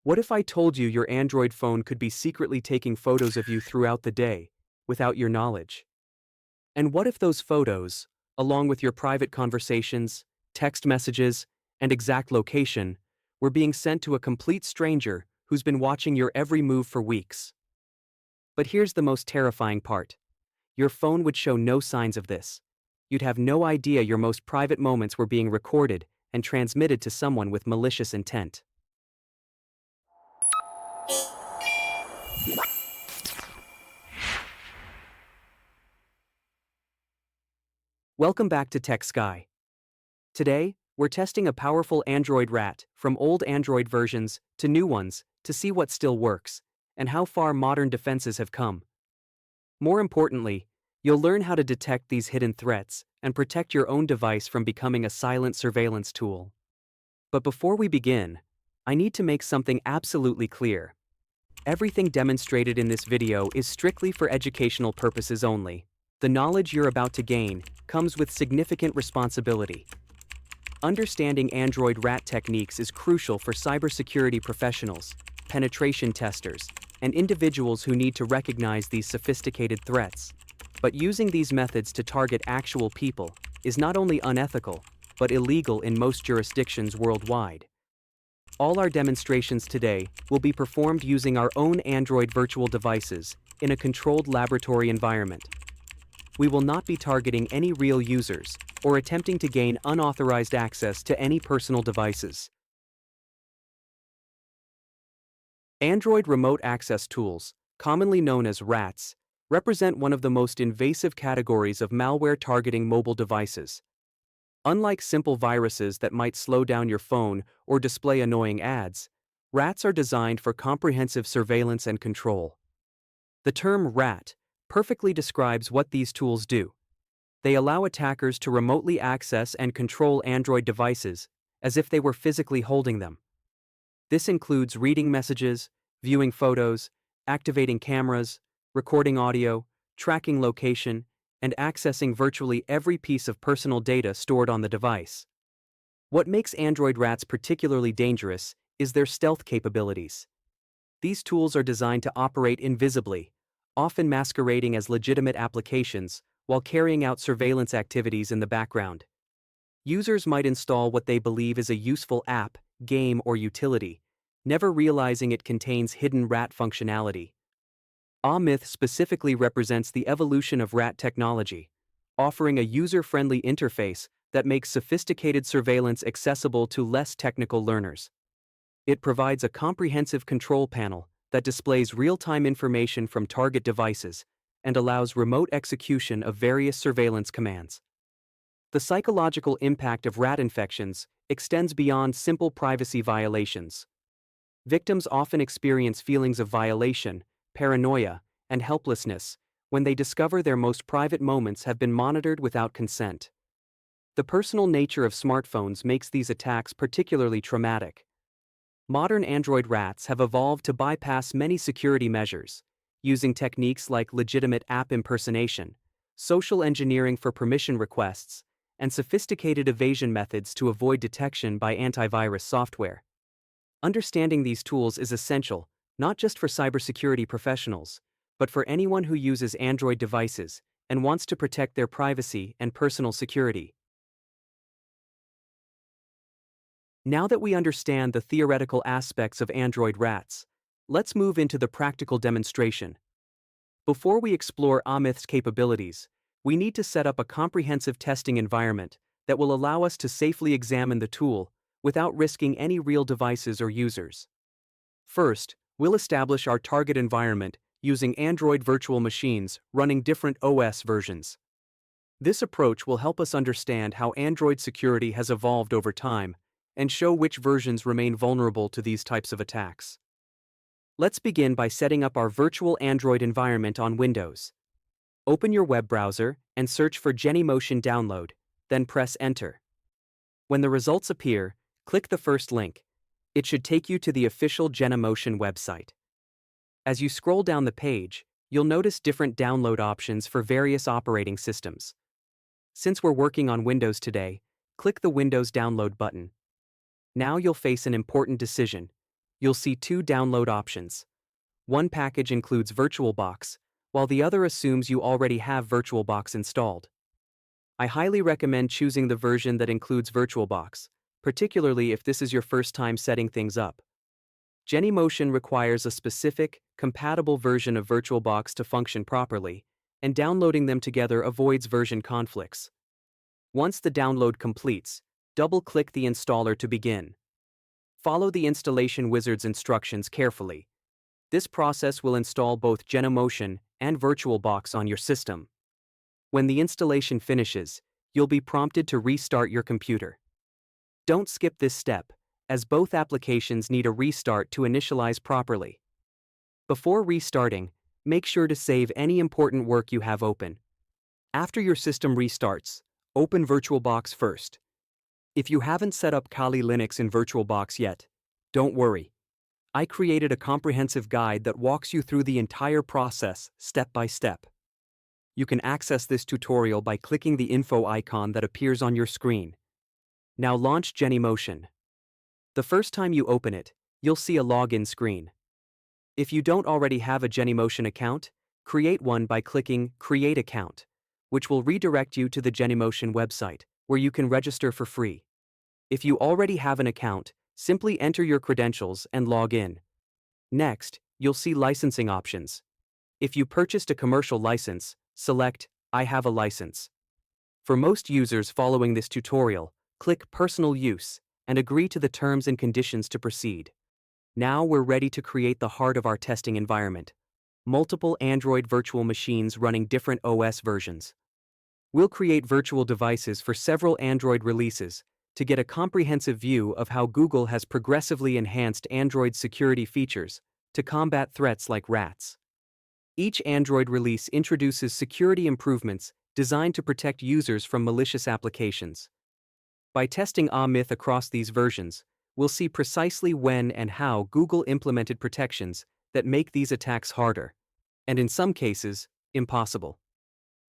What if I told you your Android phone could be secretly taking photos of you throughout the day, without your knowledge? And what if those photos, along with your private conversations, text messages, and exact location, were being sent to a complete stranger who's been watching your every move for weeks? But here's the most terrifying part. Your phone would show no signs of this. You'd have no idea your most private moments were being recorded and transmitted to someone with malicious intent. Welcome back to TechSky. Today, we're testing a powerful Android rat, from old Android versions to new ones, to see what still works, and how far modern defenses have come. More importantly, you'll learn how to detect these hidden threats and protect your own device from becoming a silent surveillance tool. But before we begin, I need to make something absolutely clear. Everything demonstrated in this video is strictly for educational purposes only. The knowledge you're about to gain comes with significant responsibility. Understanding Android rat techniques is crucial for cybersecurity professionals, penetration testers, and individuals who need to recognize these sophisticated threats. But using these methods to target actual people is not only unethical, but illegal in most jurisdictions worldwide. All our demonstrations today will be performed using our own Android virtual devices in a controlled laboratory environment. We will not be targeting any real users or attempting to gain unauthorized access to any personal devices. Android remote access tools, commonly known as RATs, represent one of the most invasive categories of malware targeting mobile devices. Unlike simple viruses that might slow down your phone or display annoying ads, RATs are designed for comprehensive surveillance and control. The term RAT perfectly describes what these tools do. They allow attackers to remotely access and control Android devices as if they were physically holding them. This includes reading messages, viewing photos, activating cameras, recording audio, tracking location, and accessing virtually every piece of personal data stored on the device. What makes Android RATs particularly dangerous is their stealth capabilities. These tools are designed to operate invisibly, often masquerading as legitimate applications while carrying out surveillance activities in the background. Users might install what they believe is a useful app, game, or utility, never realizing it contains hidden rat functionality. AhMyth specifically represents the evolution of rat technology, offering a user-friendly interface that makes sophisticated surveillance accessible to less technical learners. It provides a comprehensive control panel that displays real-time information from target devices and allows remote execution of various surveillance commands. The psychological impact of rat infections extends beyond simple privacy violations. Victims often experience feelings of violation, paranoia, and helplessness when they discover their most private moments have been monitored without consent. The personal nature of smartphones makes these attacks particularly traumatic. Modern Android rats have evolved to bypass many security measures, using techniques like legitimate app impersonation, social engineering for permission requests, and sophisticated evasion methods to avoid detection by antivirus software. Understanding these tools is essential, not just for cybersecurity professionals, but for anyone who uses Android devices and wants to protect their privacy and personal security. Now that we understand the theoretical aspects of Android rats, let's move into the practical demonstration. Before we explore AhMyth's capabilities, we need to set up a comprehensive testing environment that will allow us to safely examine the tool without risking any real devices or users. First, we'll establish our target environment using Android virtual machines running different OS versions. This approach will help us understand how Android security has evolved over time and show which versions remain vulnerable to these types of attacks. Let's begin by setting up our virtual Android environment on Windows. Open your web browser and search for Genymotion download, then press Enter. When the results appear, click the first link. It should take you to the official Genymotion website. As you scroll down the page, you'll notice different download options for various operating systems. Since we're working on Windows today, click the Windows Download button. Now you'll face an important decision. you'll see two download options. One package includes VirtualBox, while the other assumes you already have VirtualBox installed. I highly recommend choosing the version that includes VirtualBox, particularly if this is your first time setting things up. Genymotion requires a specific, compatible version of VirtualBox to function properly, and downloading them together avoids version conflicts. Once the download completes, double-click the installer to begin. Follow the installation wizard's instructions carefully. This process will install both Genymotion and VirtualBox on your system. When the installation finishes, you'll be prompted to restart your computer. Don't skip this step, as both applications need a restart to initialize properly. Before restarting, make sure to save any important work you have open. After your system restarts, open VirtualBox first. If you haven't set up Kali Linux in VirtualBox yet, don't worry. I created a comprehensive guide that walks you through the entire process, step by step. You can access this tutorial by clicking the info icon that appears on your screen. Now launch Genymotion. The first time you open it, you'll see a login screen. If you don't already have a Genymotion account, create one by clicking Create Account, which will redirect you to the Genymotion website, where you can register for free. If you already have an account, simply enter your credentials and log in. Next, you'll see licensing options. If you purchased a commercial license, select I have a license. For most users following this tutorial, click Personal Use and agree to the terms and conditions to proceed. Now we're ready to create the heart of our testing environment: multiple Android virtual machines running different OS versions. We'll create virtual devices for several Android releases to get a comprehensive view of how Google has progressively enhanced Android security features to combat threats like rats. Each Android release introduces security improvements designed to protect users from malicious applications. By testing AhMyth across these versions, we'll see precisely when and how Google implemented protections that make these attacks harder, and in some cases, impossible.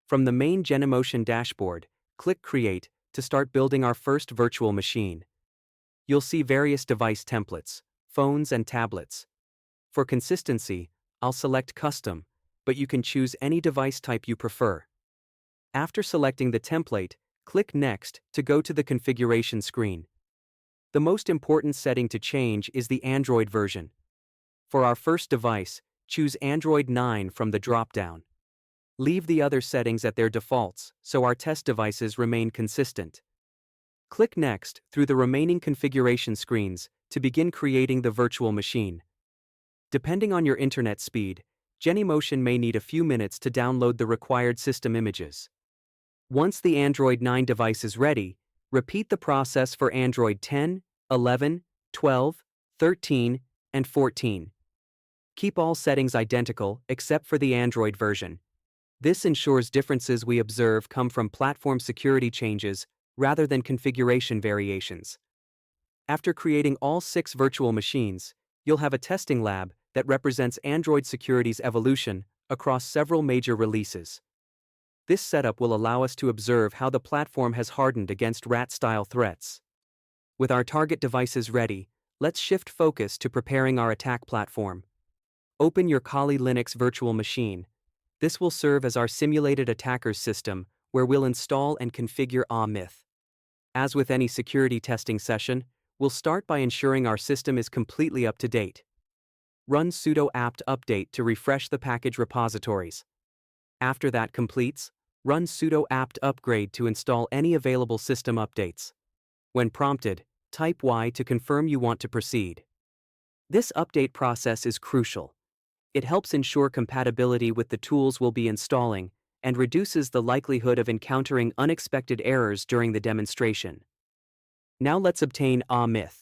From the main Genymotion dashboard, click Create to start building our first virtual machine. You'll see various device templates, phones and tablets. For consistency, I'll select Custom, but you can choose any device type you prefer. After selecting the template, click Next to go to the configuration screen. The most important setting to change is the Android version. For our first device, choose Android 9 from the drop-down. Leave the other settings at their defaults so our test devices remain consistent. Click Next through the remaining configuration screens to begin creating the virtual machine. Depending on your internet speed, Genymotion may need a few minutes to download the required system images. Once the Android 9 device is ready, repeat the process for Android 10, 11, 12, 13, and 14. Keep all settings identical except for the Android version. This ensures differences we observe come from platform security changes rather than configuration variations. After creating all 6 virtual machines, you'll have a testing lab that represents Android security's evolution across several major releases. This setup will allow us to observe how the platform has hardened against rat-style threats. With our target devices ready, let's shift focus to preparing our attack platform. Open your Kali Linux virtual machine. This will serve as our simulated attacker's system, where we'll install and configure AhMyth. As with any security testing session, we'll start by ensuring our system is completely up to date. Run sudo apt update to refresh the package repositories. After that completes, run sudo apt upgrade to install any available system updates. When prompted, type Y to confirm you want to proceed. This update process is crucial. It helps ensure compatibility with the tools we'll be installing and reduces the likelihood of encountering unexpected errors during the demonstration. Now let's obtain AhMyth.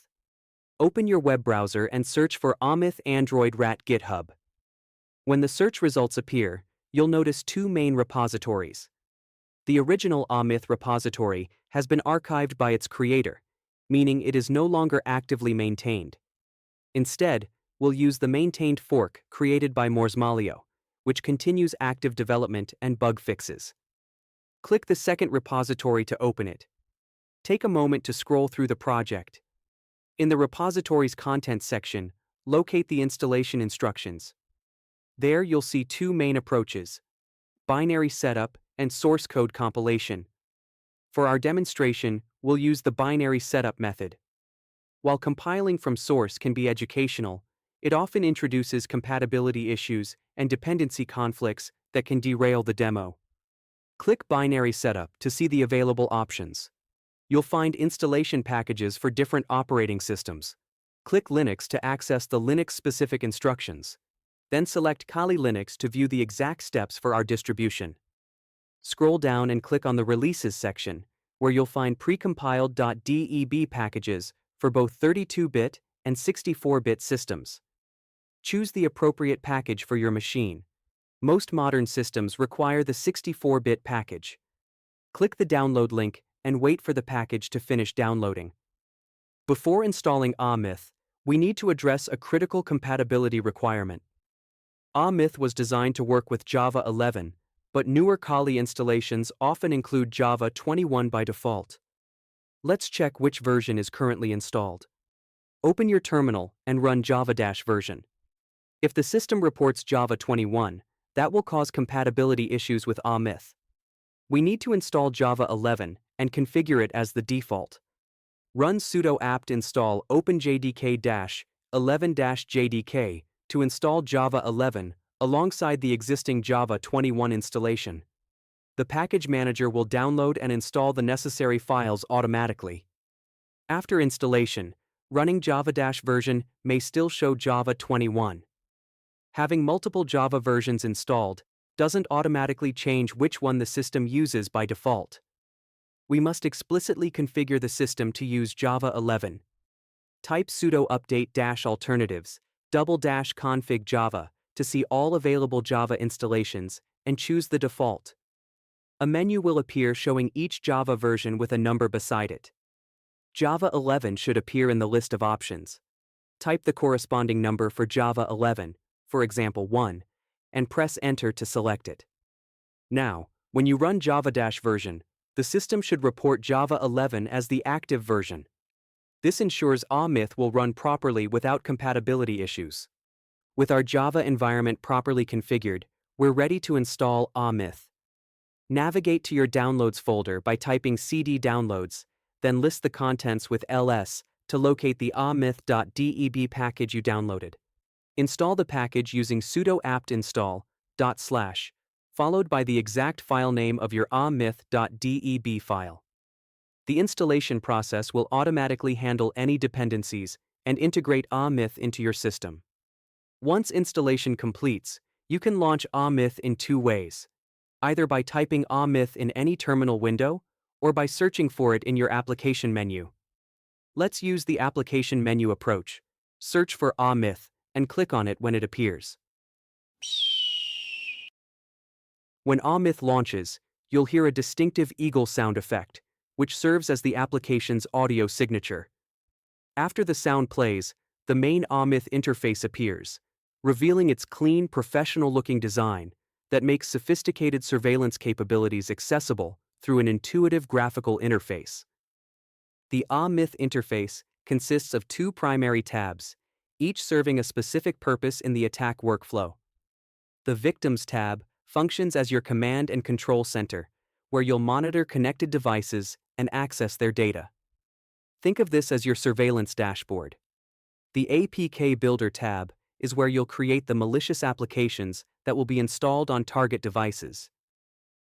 Open your web browser and search for AhMyth Android Rat GitHub. When the search results appear, you'll notice 2 main repositories. The original AhMyth repository has been archived by its creator, meaning it is no longer actively maintained. Instead, we'll use the maintained fork created by Malicious, which continues active development and bug fixes. Click the second repository to open it. Take a moment to scroll through the project. In the repository's content section, Locate the installation instructions. There you'll see two main approaches: binary setup and source code compilation. For our demonstration, we'll use the binary setup method. While compiling from source can be educational, it often introduces compatibility issues and dependency conflicts that can derail the demo. Click Binary Setup to see the available options. You'll find installation packages for different operating systems. Click Linux to access the Linux-specific instructions. Then select Kali Linux to view the exact steps for our distribution. Scroll down and click on the Releases section, where you'll find precompiled .deb packages for both 32-bit and 64-bit systems. Choose the appropriate package for your machine. Most modern systems require the 64-bit package. Click the download link and wait for the package to finish downloading. Before installing AhMyth, we need to address a critical compatibility requirement. AhMyth was designed to work with Java 11, but newer Kali installations often include Java 21 by default. Let's check which version is currently installed. Open your terminal and run java-version. If the system reports Java 21, that will cause compatibility issues with AhMyth. We need to install Java 11 and configure it as the default. Run sudo apt install openjdk-11-jdk to install Java 11 alongside the existing Java 21 installation. The package manager will download and install the necessary files automatically. After installation, running Java-version may still show Java 21. Having multiple Java versions installed doesn't automatically change which one the system uses by default. We must explicitly configure the system to use Java 11. Type sudo update-alternatives --config java to see all available Java installations and choose the default. A menu will appear showing each Java version with a number beside it. Java 11 should appear in the list of options. Type the corresponding number for Java 11, for example 1, and press Enter to select it. Now, when you run Java-version, the system should report Java 11 as the active version. This ensures AhMyth will run properly without compatibility issues. With our Java environment properly configured, we're ready to install AhMyth. Navigate to your Downloads folder by typing cd downloads, then list the contents with ls to locate the ahmyth.deb package you downloaded. Install the package using sudo apt install // followed by the exact file name of your ahmyth.deb file. The installation process will automatically handle any dependencies and integrate AhMyth into your system. Once installation completes, you can launch AhMyth in two ways: either by typing AhMyth in any terminal window or by searching for it in your application menu. Let's use the application menu approach. Search for AhMyth and click on it when it appears. When AhMyth launches, you'll hear a distinctive eagle sound effect, which serves as the application's audio signature. After the sound plays, the main AhMyth interface appears, revealing its clean, professional-looking design that makes sophisticated surveillance capabilities accessible through an intuitive graphical interface. The AhMyth interface consists of two primary tabs, each serving a specific purpose in the attack workflow. The Victims tab functions as your command and control center, where you'll monitor connected devices and access their data. Think of this as your surveillance dashboard. The APK Builder tab is where you'll create the malicious applications that will be installed on target devices.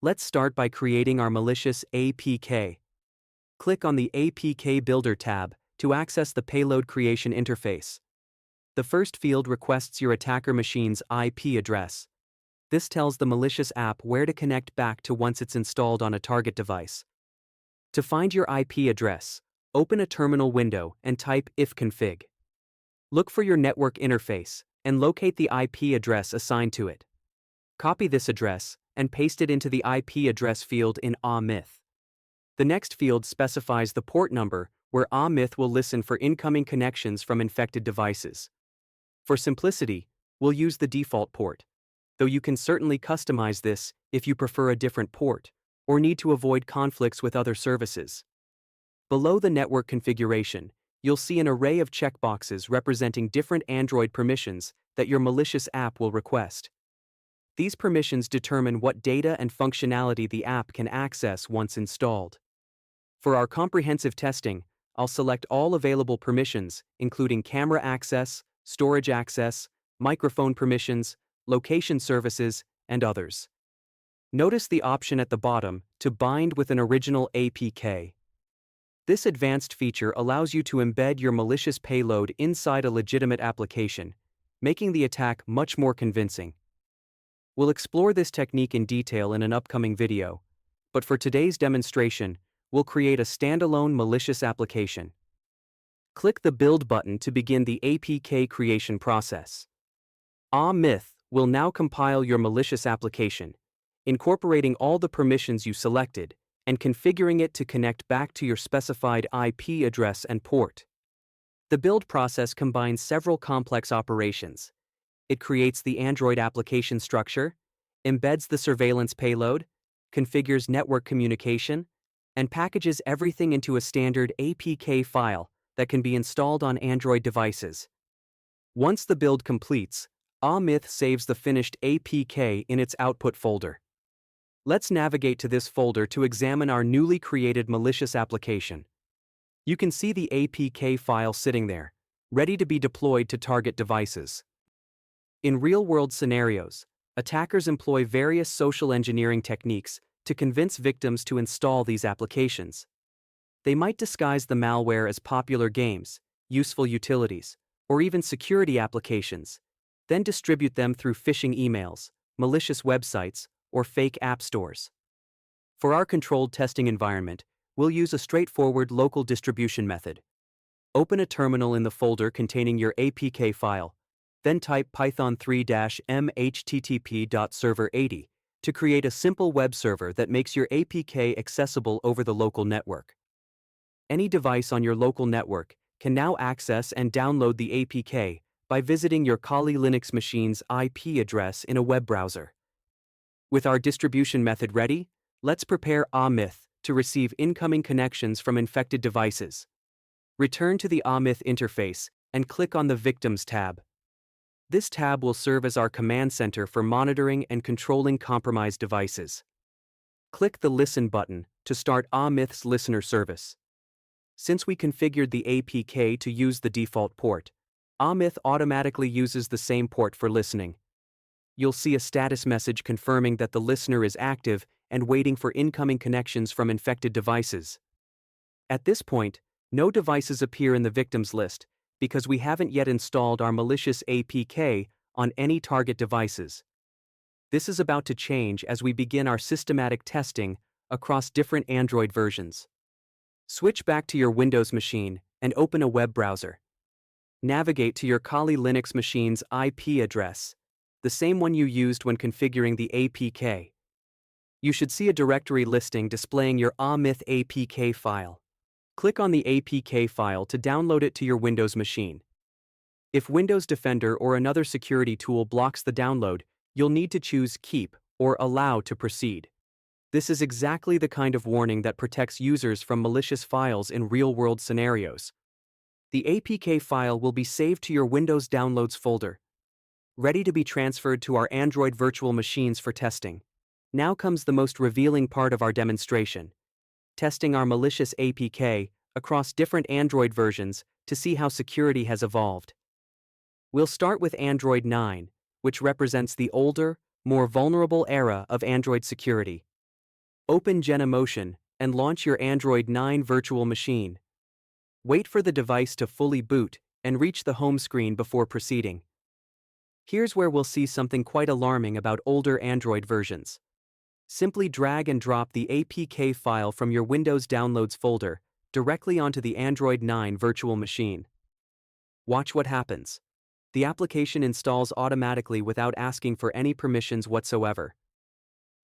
Let's start by creating our malicious APK. Click on the APK Builder tab to access the payload creation interface. The first field requests your attacker machine's IP address. This tells the malicious app where to connect back to once it's installed on a target device. To find your IP address, open a terminal window and type ifconfig. Look for your network interface and locate the IP address assigned to it. Copy this address and paste it into the IP address field in AhMyth. The next field specifies the port number where AhMyth will listen for incoming connections from infected devices. For simplicity, we'll use the default port, though you can certainly customize this if you prefer a different port or need to avoid conflicts with other services. Below the network configuration, you'll see an array of checkboxes representing different Android permissions that your malicious app will request. These permissions determine what data and functionality the app can access once installed. For our comprehensive testing, I'll select all available permissions, including camera access, storage access, microphone permissions, location services, and others. Notice the option at the bottom to bind with an original APK. This advanced feature allows you to embed your malicious payload inside a legitimate application, making the attack much more convincing. We'll explore this technique in detail in an upcoming video, but for today's demonstration, we'll create a standalone malicious application. Click the Build button to begin the APK creation process. AhMyth will now compile your malicious application, incorporating all the permissions you selected and configuring it to connect back to your specified IP address and port. The build process combines several complex operations. It creates the Android application structure, embeds the surveillance payload, configures network communication, and packages everything into a standard APK file that can be installed on Android devices. Once the build completes, AhMyth saves the finished APK in its output folder. Let's navigate to this folder to examine our newly created malicious application. You can see the APK file sitting there, ready to be deployed to target devices. In real-world scenarios, attackers employ various social engineering techniques to convince victims to install these applications. They might disguise the malware as popular games, useful utilities, or even security applications, then distribute them through phishing emails, malicious websites, or fake app stores. For our controlled testing environment, we'll use a straightforward local distribution method. Open a terminal in the folder containing your APK file, then type python3-m/http.server80 to create a simple web server that makes your APK accessible over the local network. Any device on your local network can now access and download the APK by visiting your Kali Linux machine's IP address in a web browser. With our distribution method ready, let's prepare AhMyth to receive incoming connections from infected devices. Return to the AhMyth interface and click on the Victims tab. This tab will serve as our command center for monitoring and controlling compromised devices. Click the Listen button to start AhMyth's listener service. Since we configured the APK to use the default port, AhMyth automatically uses the same port for listening. You'll see a status message confirming that the listener is active and waiting for incoming connections from infected devices. At this point, no devices appear in the victims list because we haven't yet installed our malicious APK on any target devices. This is about to change as we begin our systematic testing across different Android versions. Switch back to your Windows machine and open a web browser. Navigate to your Kali Linux machine's IP address, the same one you used when configuring the APK. You should see a directory listing displaying your AhMyth APK file. Click on the APK file to download it to your Windows machine. If Windows Defender or another security tool blocks the download, you'll need to choose Keep or Allow to proceed. This is exactly the kind of warning that protects users from malicious files in real-world scenarios. The APK file will be saved to your Windows Downloads folder, ready to be transferred to our Android virtual machines for testing. Now comes the most revealing part of our demonstration: testing our malicious APK across different Android versions to see how security has evolved. We'll start with Android 9, which represents the older, more vulnerable era of Android security. Open Genymotion and launch your Android 9 virtual machine. Wait for the device to fully boot and reach the home screen before proceeding. Here's where we'll see something quite alarming about older Android versions. Simply drag and drop the APK file from your Windows Downloads folder directly onto the Android 9 virtual machine. Watch what happens. The application installs automatically without asking for any permissions whatsoever.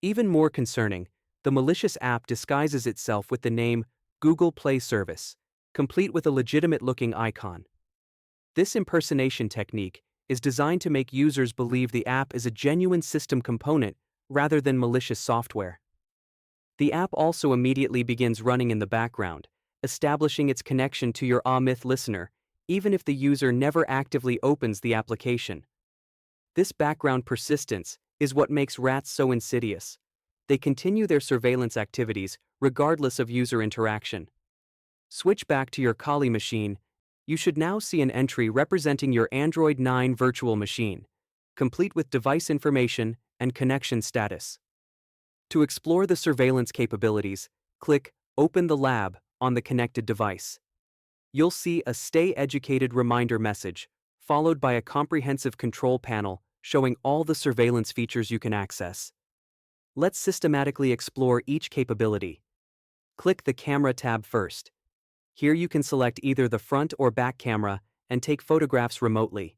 Even more concerning, the malicious app disguises itself with the name Google Play Service, complete with a legitimate-looking icon. This impersonation technique is designed to make users believe the app is a genuine system component rather than malicious software. The app also immediately begins running in the background, establishing its connection to your AhMyth listener, even if the user never actively opens the application. This background persistence is what makes rats so insidious. They continue their surveillance activities regardless of user interaction. Switch back to your Kali machine. You should now see an entry representing your Android 9 virtual machine, complete with device information and connection status. To explore the surveillance capabilities, click Open the Lab on the connected device. You'll see a Stay Educated reminder message, followed by a comprehensive control panel showing all the surveillance features you can access. Let's systematically explore each capability. Click the Camera tab first. Here you can select either the front or back camera and take photographs remotely.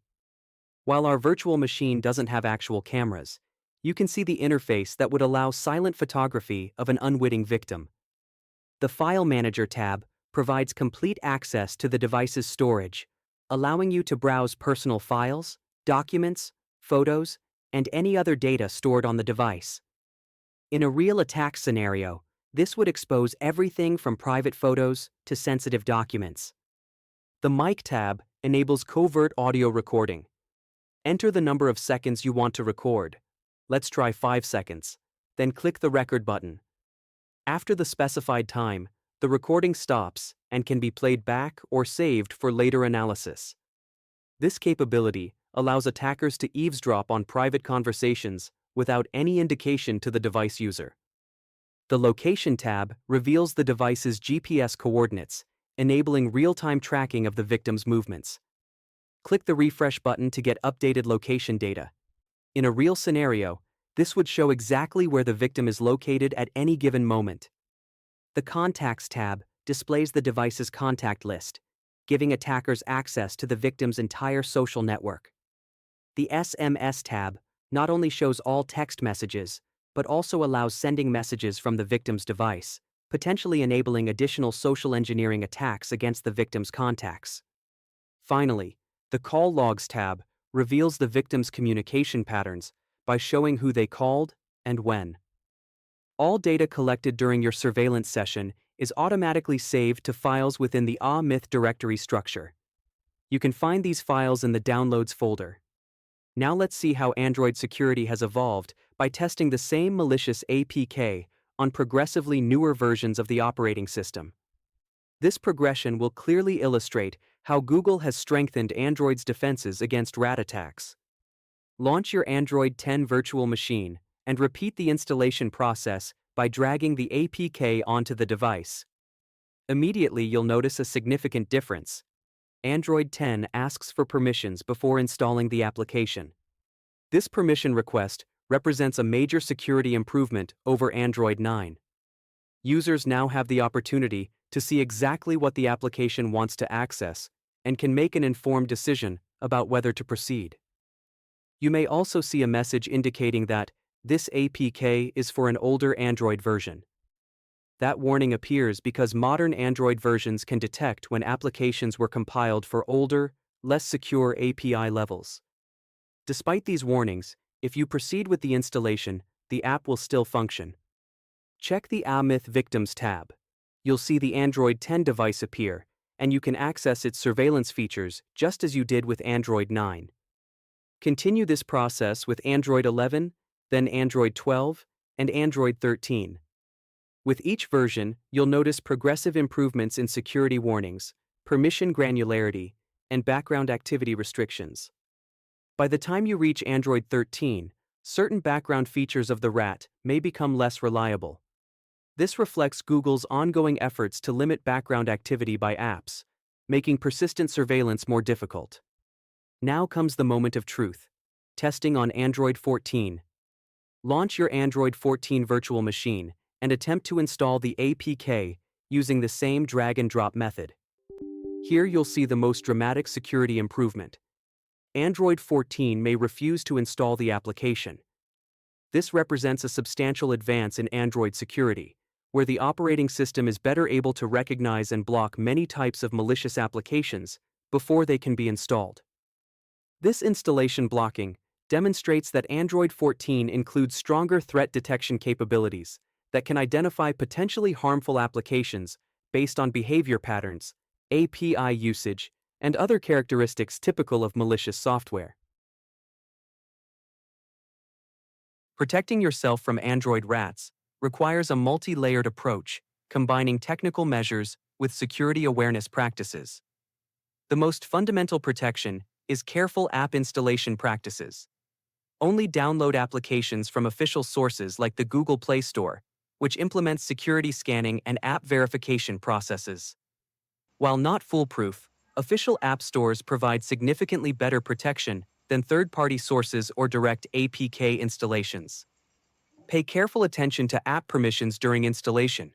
While our virtual machine doesn't have actual cameras, you can see the interface that would allow silent photography of an unwitting victim. The File Manager tab provides complete access to the device's storage, allowing you to browse personal files, documents, photos, and any other data stored on the device. In a real attack scenario, this would expose everything from private photos to sensitive documents. The Mic tab enables covert audio recording. Enter the number of seconds you want to record. Let's try 5 seconds. Then click the Record button. After the specified time, the recording stops and can be played back or saved for later analysis. This capability allows attackers to eavesdrop on private conversations without any indication to the device user. The Location tab reveals the device's GPS coordinates, enabling real-time tracking of the victim's movements. Click the Refresh button to get updated location data. In a real scenario, this would show exactly where the victim is located at any given moment. The Contacts tab displays the device's contact list, giving attackers access to the victim's entire social network. The SMS tab not only shows all text messages, but also allows sending messages from the victim's device, potentially enabling additional social engineering attacks against the victim's contacts. Finally, the Call Logs tab reveals the victim's communication patterns by showing who they called and when. All data collected during your surveillance session is automatically saved to files within the AhMyth directory structure. You can find these files in the Downloads folder. Now let's see how Android security has evolved by testing the same malicious APK on progressively newer versions of the operating system. This progression will clearly illustrate how Google has strengthened Android's defenses against rat attacks. Launch your Android 10 virtual machine and repeat the installation process by dragging the APK onto the device. Immediately you'll notice a significant difference. Android 10 asks for permissions before installing the application. This permission request represents a major security improvement over Android 9. Users now have the opportunity to see exactly what the application wants to access and can make an informed decision about whether to proceed. You may also see a message indicating that this APK is for an older Android version. That warning appears because modern Android versions can detect when applications were compiled for older, less secure API levels. Despite these warnings, if you proceed with the installation, the app will still function. Check the AhMyth Victims tab. You'll see the Android 10 device appear, and you can access its surveillance features just as you did with Android 9. Continue this process with Android 11, then Android 12, and Android 13. With each version, you'll notice progressive improvements in security warnings, permission granularity, and background activity restrictions. By the time you reach Android 13, certain background features of the rat may become less reliable. This reflects Google's ongoing efforts to limit background activity by apps, making persistent surveillance more difficult. Now comes the moment of truth. Testing on Android 14. Launch your Android 14 virtual machine and attempt to install the APK using the same drag-and-drop method. Here you'll see the most dramatic security improvement. Android 14 may refuse to install the application. This represents a substantial advance in Android security, where the operating system is better able to recognize and block many types of malicious applications before they can be installed. This installation blocking demonstrates that Android 14 includes stronger threat detection capabilities that can identify potentially harmful applications based on behavior patterns, API usage, and other characteristics typical of malicious software. Protecting yourself from Android rats requires a multi-layered approach, combining technical measures with security awareness practices. The most fundamental protection is careful app installation practices. Only download applications from official sources like the Google Play Store, which implements security scanning and app verification processes. While not foolproof, official app stores provide significantly better protection than third-party sources or direct APK installations. Pay careful attention to app permissions during installation.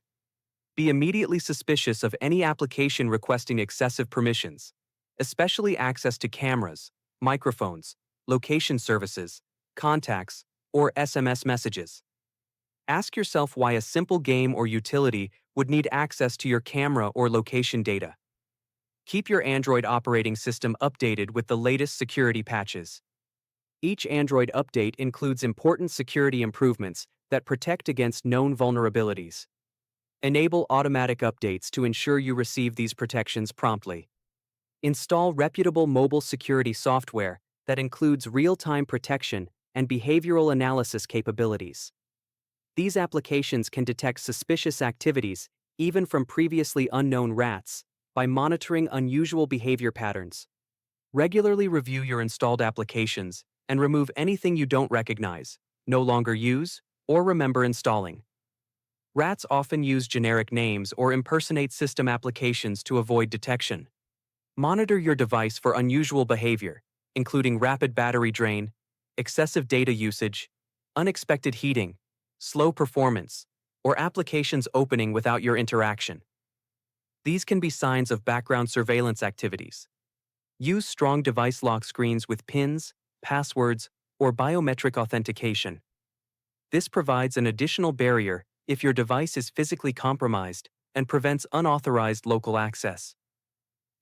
Be immediately suspicious of any application requesting excessive permissions, especially access to cameras, microphones, location services, contacts, or SMS messages. Ask yourself why a simple game or utility would need access to your camera or location data. Keep your Android operating system updated with the latest security patches. Each Android update includes important security improvements that protect against known vulnerabilities. Enable automatic updates to ensure you receive these protections promptly. Install reputable mobile security software that includes real-time protection and behavioral analysis capabilities. These applications can detect suspicious activities, even from previously unknown rats, by monitoring unusual behavior patterns. Regularly review your installed applications and remove anything you don't recognize, no longer use, or remember installing. Rats often use generic names or impersonate system applications to avoid detection. Monitor your device for unusual behavior, including rapid battery drain, excessive data usage, unexpected heating, slow performance, or applications opening without your interaction. These can be signs of background surveillance activities. Use strong device lock screens with PINs, passwords, or biometric authentication. This provides an additional barrier if your device is physically compromised and prevents unauthorized local access.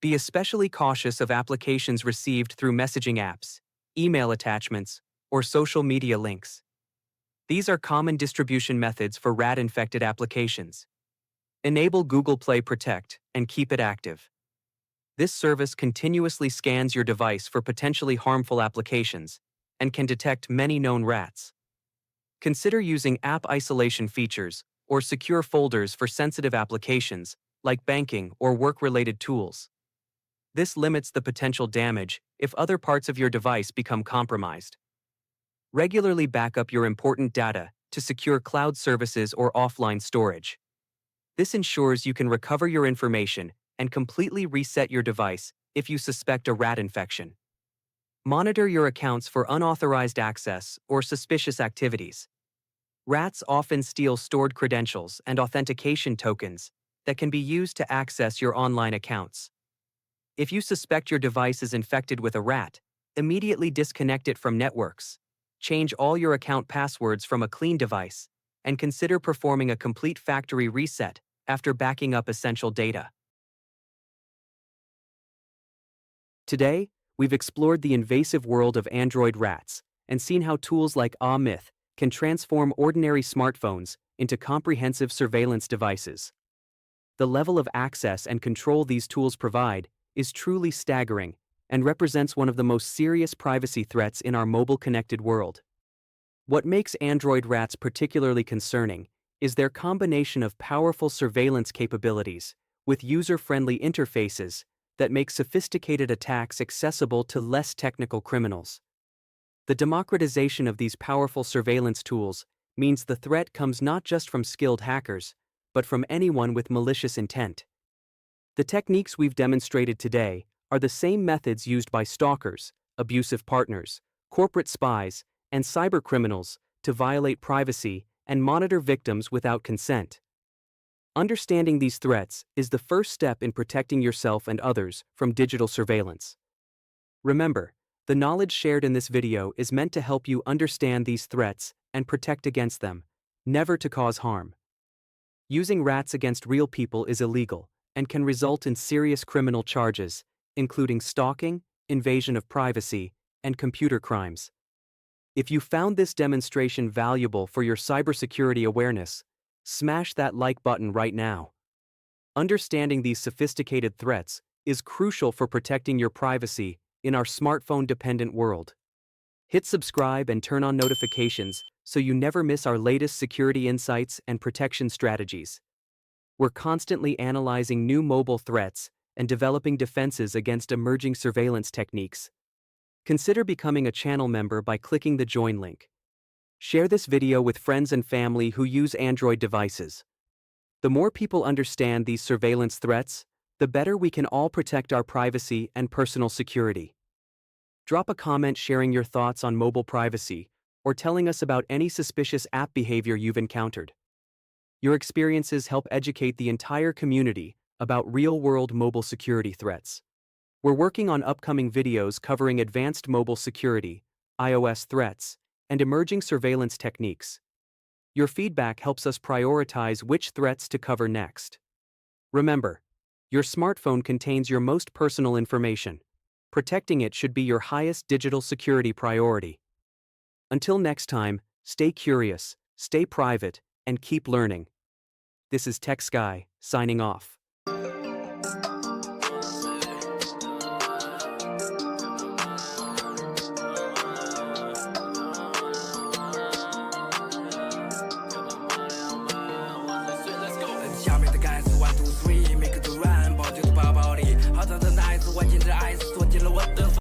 Be especially cautious of applications received through messaging apps, email attachments, or social media links. These are common distribution methods for rat-infected applications. Enable Google Play Protect and keep it active. This service continuously scans your device for potentially harmful applications and can detect many known rats. Consider using app isolation features or secure folders for sensitive applications like banking or work-related tools. This limits the potential damage if other parts of your device become compromised. Regularly back up your important data to secure cloud services or offline storage. This ensures you can recover your information and completely reset your device if you suspect a rat infection. Monitor your accounts for unauthorized access or suspicious activities. Rats often steal stored credentials and authentication tokens that can be used to access your online accounts. If you suspect your device is infected with a rat, immediately disconnect it from networks. Change all your account passwords from a clean device, and consider performing a complete factory reset after backing up essential data. Today, we've explored the invasive world of Android rats and seen how tools like AhMyth can transform ordinary smartphones into comprehensive surveillance devices. The level of access and control these tools provide is truly staggering and represents one of the most serious privacy threats in our mobile-connected world. What makes Android rats particularly concerning is their combination of powerful surveillance capabilities with user-friendly interfaces that make sophisticated attacks accessible to less technical criminals. The democratization of these powerful surveillance tools means the threat comes not just from skilled hackers, but from anyone with malicious intent. The techniques we've demonstrated today are the same methods used by stalkers, abusive partners, corporate spies, and cybercriminals to violate privacy and monitor victims without consent. Understanding these threats is the first step in protecting yourself and others from digital surveillance. Remember, the knowledge shared in this video is meant to help you understand these threats and protect against them, never to cause harm. Using rats against real people is illegal and can result in serious criminal charges, including stalking, invasion of privacy, and computer crimes. If you found this demonstration valuable for your cybersecurity awareness, smash that like button right now. Understanding these sophisticated threats is crucial for protecting your privacy in our smartphone-dependent world. Hit subscribe and turn on notifications so you never miss our latest security insights and protection strategies. We're constantly analyzing new mobile threats and developing defenses against emerging surveillance techniques. Consider becoming a channel member by clicking the join link. Share this video with friends and family who use Android devices. The more people understand these surveillance threats, the better we can all protect our privacy and personal security. Drop a comment sharing your thoughts on mobile privacy or telling us about any suspicious app behavior you've encountered. Your experiences help educate the entire community about real-world mobile security threats. We're working on upcoming videos covering advanced mobile security, iOS threats, and emerging surveillance techniques. Your feedback helps us prioritize which threats to cover next. Remember, your smartphone contains your most personal information. Protecting it should be your highest digital security priority. Until next time, stay curious, stay private, and keep learning. This is TechSky, signing off.下面的杆子1 2 3，每个都软，抱着的抱抱里，好长的奶子弯进这 ice。